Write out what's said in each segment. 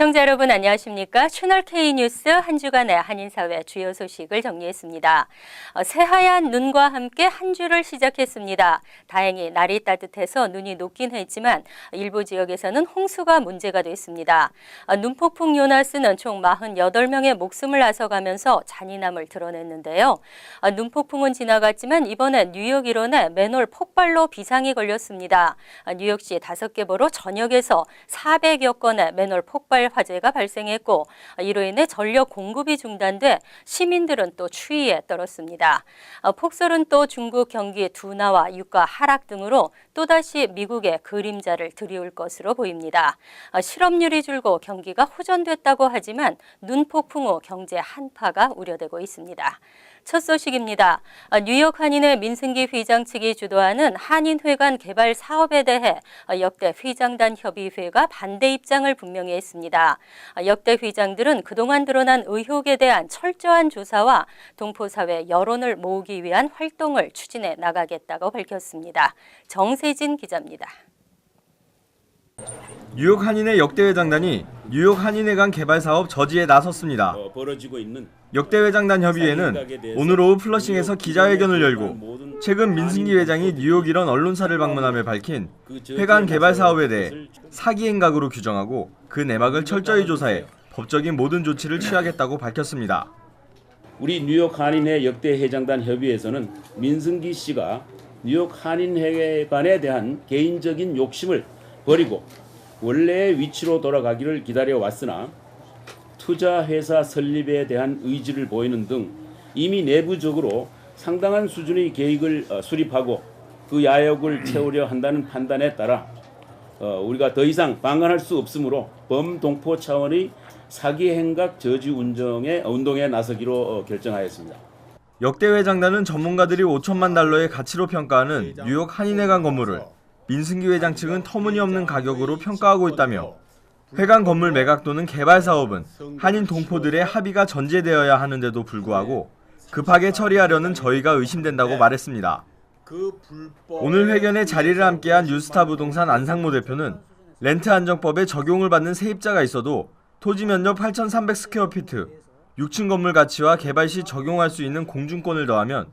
시청자 여러분 안녕하십니까? 채널 K뉴스 한 주간의 한인사회 주요 소식을 정리했습니다. 새하얀 눈과 함께 한 주를 시작했습니다. 다행히 날이 따뜻해서 눈이 녹긴 했지만 일부 지역에서는 홍수가 문제가 됐습니다. 눈폭풍 요나스는 총 48명의 목숨을 앗아가면서 잔인함을 드러냈는데요. 눈폭풍은 지나갔지만 이번에 뉴욕 일원에 맨홀 폭발로 비상이 걸렸습니다. 뉴욕시 5개 보로 전역에서 400여 건의 맨홀 폭발 화재가 발생했고 이로 인해 전력 공급이 중단돼 시민들은 또 추위에 떨었습니다. 폭설은 또 중국 경기 둔화와 유가 하락 등으로 또다시 미국의 그림자를 들이울 것으로 보입니다. 실업률이 줄고 경기가 호전됐다고 하지만 눈폭풍 후 경제 한파가 우려되고 있습니다. 첫 소식입니다. 뉴욕 한인회 민승기 회장 측이 주도하는 한인회관 개발 사업에 대해 역대 회장단 협의회가 반대 입장을 분명히 했습니다. 역대 회장들은 그동안 드러난 의혹에 대한 철저한 조사와 동포사회 여론을 모으기 위한 활동을 추진해 나가겠다고 밝혔습니다. 정세진 기자입니다. 뉴욕 한인회 역대 회장단이 뉴욕 한인회관 개발 사업 저지에 나섰습니다. 역대 회장단 협의회는 오늘 오후 플러싱에서 기자회견을 열고 최근 민승기 회장이 뉴욕 일원 언론사를 방문하며 밝힌 회관 개발 사업에 대해 사기 행각으로 규정하고 그 내막을 철저히 조사해 법적인 모든 조치를 취하겠다고 밝혔습니다. 우리 뉴욕 한인회 역대 회장단 협의회에서는 민승기 씨가 뉴욕 한인회관에 대한 개인적인 욕심을 버리고 원래의 위치로 돌아가기를 기다려왔으나 투자회사 설립에 대한 의지를 보이는 등 이미 내부적으로 상당한 수준의 계획을 수립하고 그 야욕을 채우려 한다는 판단에 따라 우리가 더 이상 방관할 수 없으므로 범동포 차원의 사기 행각 저지 운동에 나서기로 결정하였습니다. 역대 회장단은 전문가들이 5천만 달러의 가치로 평가하는 뉴욕 한인회관 건물을 민승기 회장 측은 터무니없는 가격으로 평가하고 있다며 회관 건물 매각 또는 개발 사업은 한인 동포들의 합의가 전제되어야 하는데도 불구하고 급하게 처리하려는 저희가 의심된다고 말했습니다. 오늘 회견에 자리를 함께한 뉴스타 부동산 안상모 대표는 렌트 안정법에 적용을 받는 세입자가 있어도 토지 면적 8,300스퀘어피트, 6층 건물 가치와 개발 시 적용할 수 있는 공중권을 더하면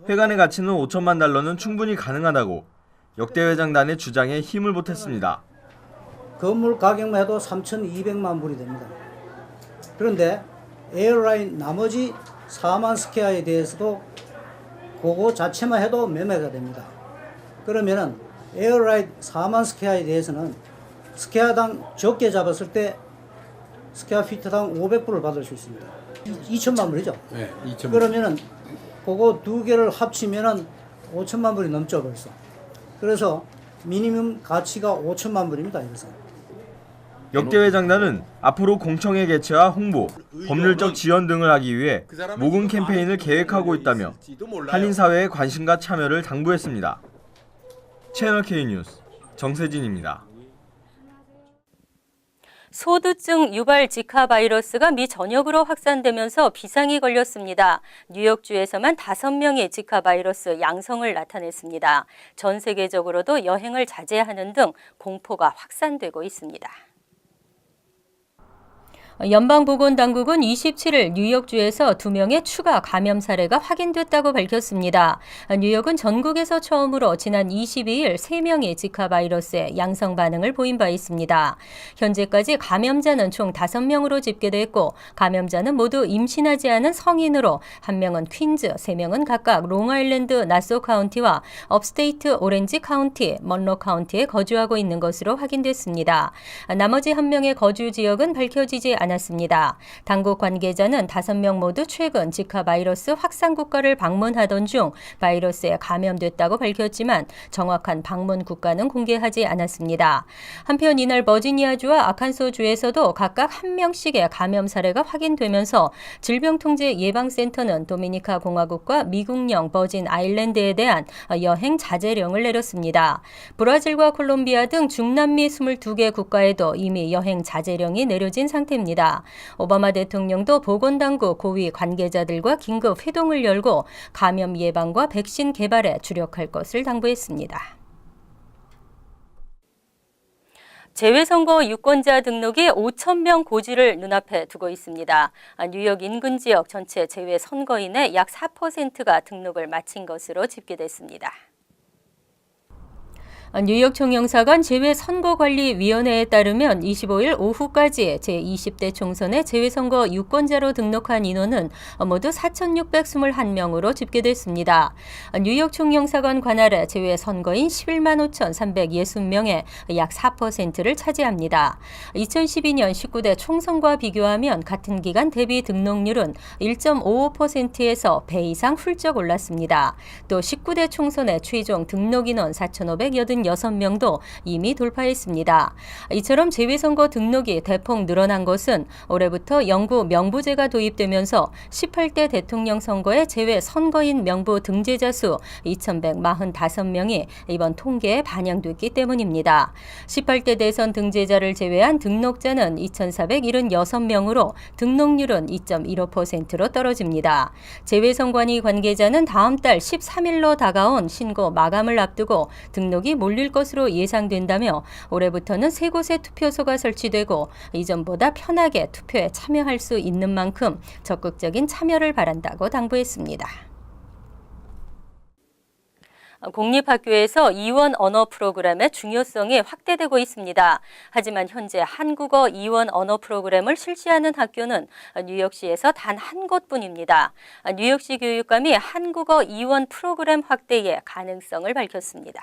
회관의 가치는 5천만 달러는 충분히 가능하다고 역대 회장단의 주장에 힘을 보탰습니다. 건물 가격만 해도 3,200만 불이 됩니다. 그런데 에어라인 나머지 4만 스퀘어에 대해서도 그거 자체만 해도 매매가 됩니다. 그러면은 에어라인 4만 스퀘어에 대해서는 스퀘어당 적게 잡았을 때 스퀘어 피트당 500불을 받을 수 있습니다. 2천만 불이죠? 네, 2천만. 그러면은 그거 두 개를 합치면은 5천만 불이 넘죠, 벌써. 그래서 미니멈 가치가 5천만 불입니다. 이것은. 역대 회장단은 앞으로 공청회 개최와 홍보, 법률적 지원 등을 하기 위해 모금 캠페인을 계획하고 있다며 한인사회의 관심과 참여를 당부했습니다. 채널 K뉴스 정세진입니다. 소두증 유발 지카 바이러스가 미 전역으로 확산되면서 비상이 걸렸습니다. 뉴욕주에서만 5명이 지카 바이러스 양성을 나타냈습니다. 전 세계적으로도 여행을 자제하는 등 공포가 확산되고 있습니다. 연방보건당국은 27일 뉴욕주에서 2명의 추가 감염 사례가 확인됐다고 밝혔습니다. 뉴욕은 전국에서 처음으로 지난 22일 3명의 지카 바이러스에 양성 반응을 보인 바 있습니다. 현재까지 감염자는 총 5명으로 집계됐고 감염자는 모두 임신하지 않은 성인으로 1명은 퀸즈, 3명은 각각 롱아일랜드 나소 카운티와 업스테이트 오렌지 카운티, 먼로 카운티에 거주하고 있는 것으로 확인됐습니다. 나머지 1명의 거주 지역은 밝혀지지 않았습니다. 당국 관계자는 5명 모두 최근 지카 바이러스 확산 국가를 방문하던 중 바이러스에 감염됐다고 밝혔지만 정확한 방문 국가는 공개하지 않았습니다. 한편 이날 버지니아주와 아칸소주에서도 각각 1명씩의 감염 사례가 확인되면서 질병통제예방센터는 도미니카 공화국과 미국령 버진 아일랜드에 대한 여행 자제령을 내렸습니다. 브라질과 콜롬비아 등 중남미 22개 국가에도 이미 여행 자제령이 내려진 상태입니다. 오바마 대통령도 보건당국 고위 관계자들과 긴급 회동을 열고 감염 예방과 백신 개발에 주력할 것을 당부했습니다. 재외선거 유권자 등록이 5,000명 고지를 눈앞에 두고 있습니다. 뉴욕 인근 지역 전체 재외선거인의 약 4%가 등록을 마친 것으로 집계됐습니다. 뉴욕 총영사관 재외선거관리위원회에 따르면 25일 오후까지 제20대 총선의 재외선거 유권자로 등록한 인원은 모두 4,621명으로 집계됐습니다. 뉴욕 총영사관 관할의 재외선거인 11만 5,360명의 약 4%를 차지합니다. 2012년 19대 총선과 비교하면 같은 기간 대비 등록률은 1.55%에서 배 이상 훌쩍 올랐습니다. 또 19대 총선의 최종 등록 인원 4,586명도 이미 돌파했습니다. 이처럼 재외선거 등록이 대폭 늘어난 것은 올해부터 영구 명부제가 도입되면서 18대 대통령 선거의 재외선거인 명부 등재자 수 2,145명이 이번 통계에 반영됐기 때문입니다. 18대 대선 등재자를 제외한 등록자는 2,476명으로 등록률은 2.15%로 떨어집니다. 재외선관위 관계자는 다음 달 13일로 다가온 신고 마감을 앞두고 등록이 몰릴 것으로 예상된다며 올해부터는 3곳의 투표소가 설치되고 이전보다 편하게 투표에 참여할 수 있는 만큼 적극적인 참여를 바란다고 당부했습니다. 공립학교에서 이원 언어 프로그램의 중요성이 확대되고 있습니다. 하지만 현재 한국어 이원 언어 프로그램을 실시하는 학교는 뉴욕시에서 단 한 곳뿐입니다. 뉴욕시 교육감이 한국어 이원 프로그램 확대의 가능성을 밝혔습니다.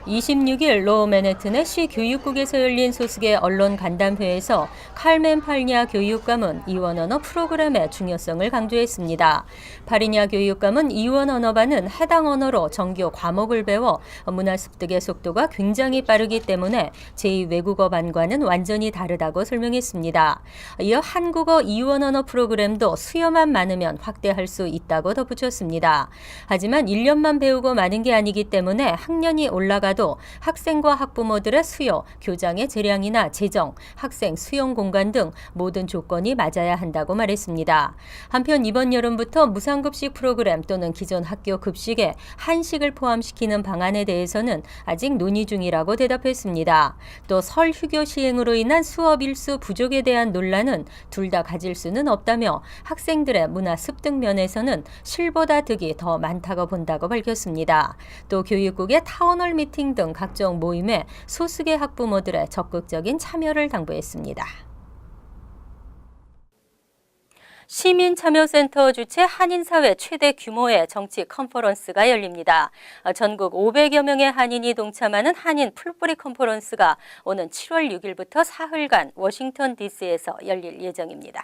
26일 로우 맨해튼의 시 교육국에서 열린 소식의 언론 간담회에서 칼멘 파리냐 교육감은 이원 언어 프로그램의 중요성을 강조했습니다. 파리냐 교육감은 이원 언어반은 해당 언어로 정규 과목을 배워 문화 습득의 속도가 굉장히 빠르기 때문에 제2외국어반과는 완전히 다르다고 설명했습니다. 이어 한국어 이원 언어 프로그램도 수요만 많으면 확대할 수 있다고 덧붙였습니다. 하지만 1년만 배우고 마는 게 아니기 때문에 학년이 올라가도 학생과 학부모들의 수요, 교장의 재량이나 재정, 학생 수용 공간 등 모든 조건이 맞아야 한다고 말했습니다. 한편 이번 여름부터 무상급식 프로그램 또는 기존 학교 급식에 한식을 포함시키는 방안에 대해서는 아직 논의 중이라고 대답했습니다. 또 설 휴교 시행으로 인한 수업 일수 부족에 대한 논란은 둘 다 가질 수는 없다며 학생들의 문화 습득 면에서는 실보다 득이 더 많다고 본다고 밝혔습니다. 또 교육국의 타운홀 미팅 등 각종 모임에 소수의 학부모들의 적극적인 참여를 당부했습니다. 시민참여센터 주최 한인사회 최대 규모의 정치 컨퍼런스가 열립니다. 전국 500여 명의 한인이 동참하는 한인 풀뿌리 컨퍼런스가 오는 7월 6일부터 사흘간 워싱턴 DC에서 열릴 예정입니다.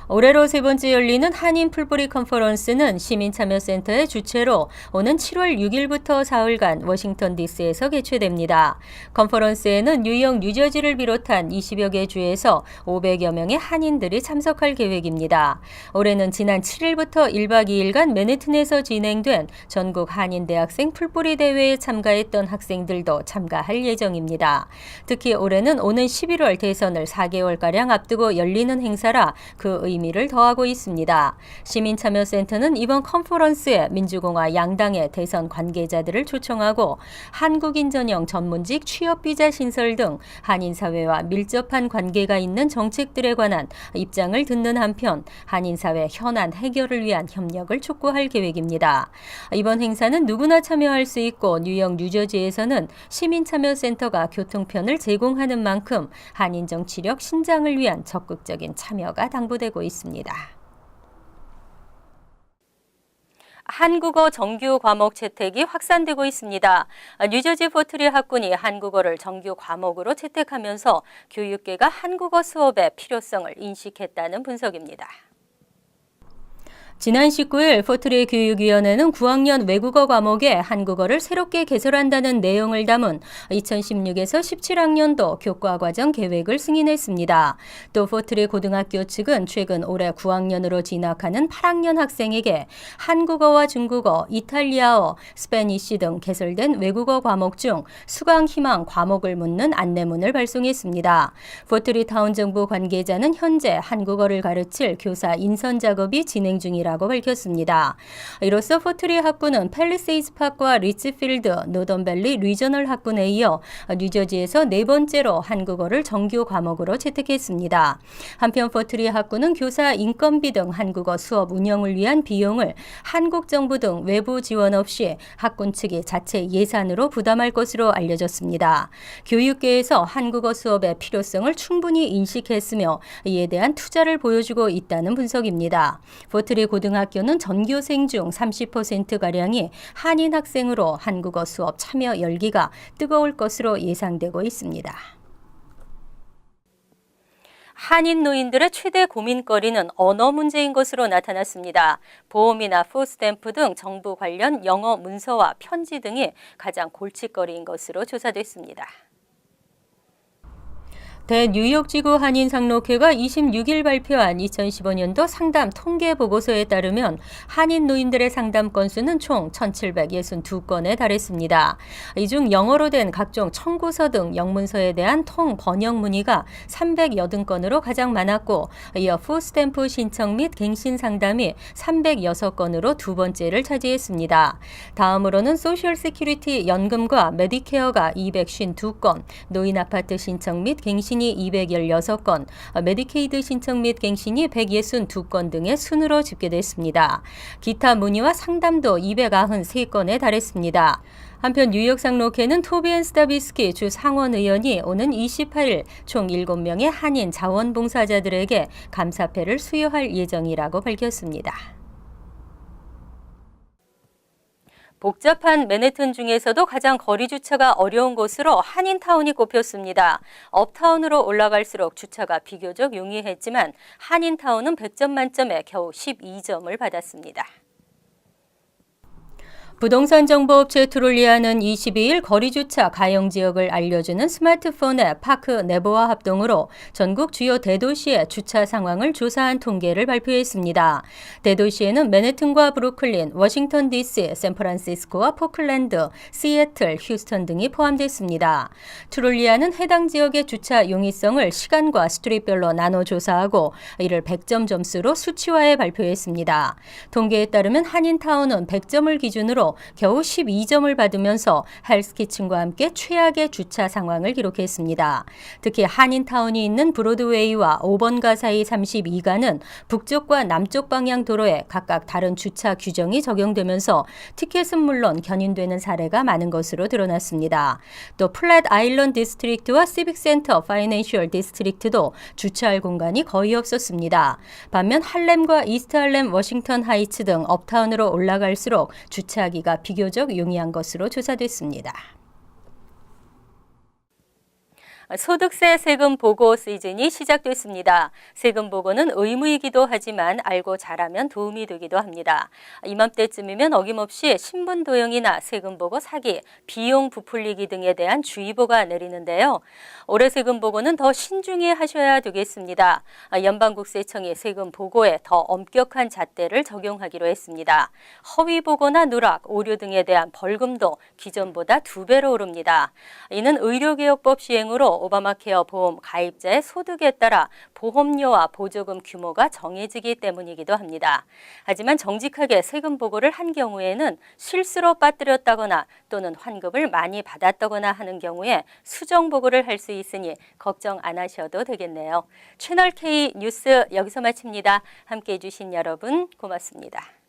올해로 세 번째 열리는 한인 풀뿌리 컨퍼런스는 시민참여센터의 주최로 오는 7월 6일부터 사흘간 워싱턴 DC에서 개최됩니다. 컨퍼런스에는 뉴욕, 뉴저지를 비롯한 20여 개 주에서 500여 명의 한인들이 참석할 계획입니다. 올해는 지난 7일부터 1박 2일간 맨해튼에서 진행된 전국 한인 대학생 풀뿌리 대회에 참가했던 학생들도 참가할 예정입니다. 특히 올해는 오는 11월 대선을 4개월가량 앞두고 열리는 행사라 그 의미를 더하고 있습니다. 시민참여센터는 이번 컨퍼런스에 민주공화 양당의 대선 관계자들을 초청하고 한국인 전형 전문직 취업비자 신설 등 한인사회와 밀접한 관계가 있는 정책들에 관한 입장을 듣는 한편 한인사회 현안 해결을 위한 협력을 촉구할 계획입니다. 이번 행사는 누구나 참여할 수 있고 뉴욕, 뉴저지에서는 시민참여센터가 교통편을 제공하는 만큼 한인 정치력 신장을 위한 적극적인 참여가 당부되고 있습니다. 한국어 정규 과목 채택이 확산되고 있습니다. 뉴저지 포트리 학군이 한국어를 정규 과목으로 채택하면서 교육계가 한국어 수업의 필요성을 인식했다는 분석입니다. 지난 19일 포트리 교육위원회는 9학년 외국어 과목에 한국어를 새롭게 개설한다는 내용을 담은 2016에서 17학년도 교과과정 계획을 승인했습니다. 또 포트리 고등학교 측은 최근 올해 9학년으로 진학하는 8학년 학생에게 한국어와 중국어, 이탈리아어, 스페니쉬 등 개설된 외국어 과목 중 수강 희망 과목을 묻는 안내문을 발송했습니다. 포트리 타운 정부 관계자는 현재 한국어를 가르칠 교사 인선 작업이 진행 중이라 예정이라고 밝혔습니다. 이로써 포트리 학군은 팰리세이즈 파크와 리츠필드, 노던밸리 리저널 학군에 이어 뉴저지에서 네 번째로 한국어를 정규 과목으로 채택했습니다. 한편 포트리 학군은 교사 인건비 등 한국어 수업 운영을 위한 비용을 한국 정부 등 외부 지원 없이 학군 측이 자체 예산으로 부담할 것으로 알려졌습니다. 교육계에서 한국어 수업의 필요성을 충분히 인식했으며 이에 대한 투자를 보여주고 있다는 분석입니다. 포트리 고등학교는 전교생 중 30%가량이 한인 학생으로 한국어 수업 참여 열기가 뜨거울 것으로 예상되고 있습니다. 한인 노인들의 최대 고민거리는 언어 문제인 것으로 나타났습니다. 보험이나 푸드스탬프 등 정부 관련 영어 문서와 편지 등이 가장 골칫거리인 것으로 조사됐습니다. 대뉴욕지구 한인상록회가 26일 발표한 2015년도 상담 통계 보고서에 따르면 한인 노인들의 상담 건수는 총 1,762건에 달했습니다. 이 중 영어로 된 각종 청구서 등 영문서에 대한 통 번역 문의가 380건으로 가장 많았고, 이어 푸드스탬프 신청 및 갱신 상담이 306건으로 두 번째를 차지했습니다. 다음으로는 소셜 세큐리티 연금과 메디케어가 252건, 노인 아파트 신청 및 갱신이 216건, 메디케이드 신청 및 갱신이 162건 등의 순으로 집계됐습니다. 기타 문의와 상담도 293건에 달했습니다. 한편 뉴욕 상록회는 토비앤 스타비스키 주 상원의원이 오는 28일 총 7명의 한인 자원봉사자들에게 감사패를 수여할 예정이라고 밝혔습니다. 복잡한 맨해튼 중에서도 가장 거리 주차가 어려운 곳으로 한인타운이 꼽혔습니다. 업타운으로 올라갈수록 주차가 비교적 용이했지만 한인타운은 100점 만점에 겨우 12점을 받았습니다. 부동산 정보업체 트롤리아는 22일 거리주차 가용 지역을 알려주는 스마트폰 앱 파크 네버와 합동으로 전국 주요 대도시의 주차 상황을 조사한 통계를 발표했습니다. 대도시에는 맨해튼과 브루클린, 워싱턴 DC, 샌프란시스코와 포클랜드, 시애틀, 휴스턴 등이 포함됐습니다. 트롤리아는 해당 지역의 주차 용이성을 시간과 스트릿별로 나눠 조사하고 이를 100점 점수로 수치화해 발표했습니다. 통계에 따르면 한인타운은 100점을 기준으로 겨우 12점을 받으면서 헬스키친과 함께 최악의 주차 상황을 기록했습니다. 특히 한인타운이 있는 브로드웨이와 5번가 사이 32가는 북쪽과 남쪽 방향 도로에 각각 다른 주차 규정이 적용되면서 티켓은 물론 견인되는 사례가 많은 것으로 드러났습니다. 또 플랫 아일랜드 디스트릭트와 시빅센터 파이낸셜 디스트릭트도 주차할 공간이 거의 없었습니다. 반면 할렘과 이스트 할렘, 워싱턴 하이츠 등 업타운으로 올라갈수록 주차하기가 비교적 용이한 것으로 조사됐습니다. 소득세 세금 보고 시즌이 시작됐습니다. 세금 보고는 의무이기도 하지만 알고 잘하면 도움이 되기도 합니다. 이맘때쯤이면 어김없이 신분 도용이나 세금 보고 사기, 비용 부풀리기 등에 대한 주의보가 내리는데요. 올해 세금 보고는 더 신중히 하셔야 되겠습니다. 연방국세청이 세금 보고에 더 엄격한 잣대를 적용하기로 했습니다. 허위 보고나 누락, 오류 등에 대한 벌금도 기존보다 2배로 오릅니다. 이는 의료개혁법 시행으로 오바마케어 보험 가입자의 소득에 따라 보험료와 보조금 규모가 정해지기 때문이기도 합니다. 하지만 정직하게 세금 보고를 한 경우에는 실수로 빠뜨렸다거나 또는 환급을 많이 받았다거나 하는 경우에 수정 보고를 할 수 있으니 걱정 안 하셔도 되겠네요. 채널 K 뉴스 여기서 마칩니다. 함께해 주신 여러분 고맙습니다.